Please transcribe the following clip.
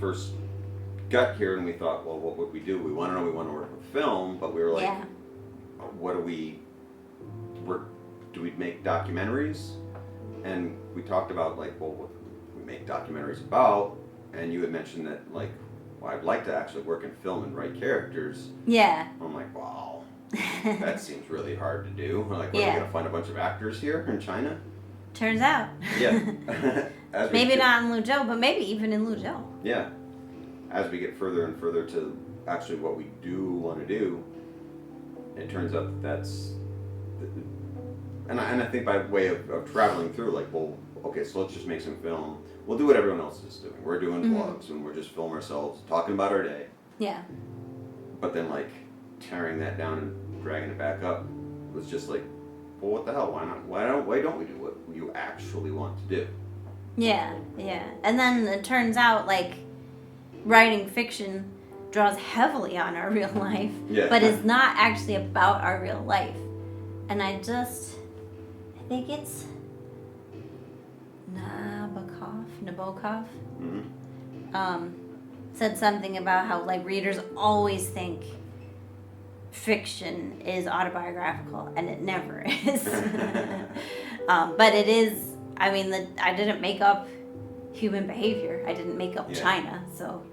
first got here and we thought, well, what would we do? We want to work with film, but we were like, what do we make documentaries? And we talked about like, well, what we make documentaries about, and you had mentioned that like, well, I'd like to actually work in film and write characters. Yeah. I'm like, wow, that seems really hard to do. We're like, what, are we gonna find a bunch of actors here in China? Turns out. Yeah. Maybe not in Luzhou, but maybe even in Luzhou. Yeah. As we get further and further to actually what we do want to do, it turns out that's, and I think by way of traveling through, like, well, okay, so let's just make some film. We'll do what everyone else is doing. We're doing vlogs and we're just filming ourselves, talking about our day. Yeah. But then like tearing that down and dragging it back up was just like, well, what the hell? Why not? Why don't we do what you actually want to do? Yeah, yeah. And then it turns out like writing fiction draws heavily on our real life, but is not actually about our real life. And I think it's Nabokov said something about how like readers always think fiction is autobiographical, and it never is. But it is. I mean, I didn't make up human behavior. I didn't make up China, so.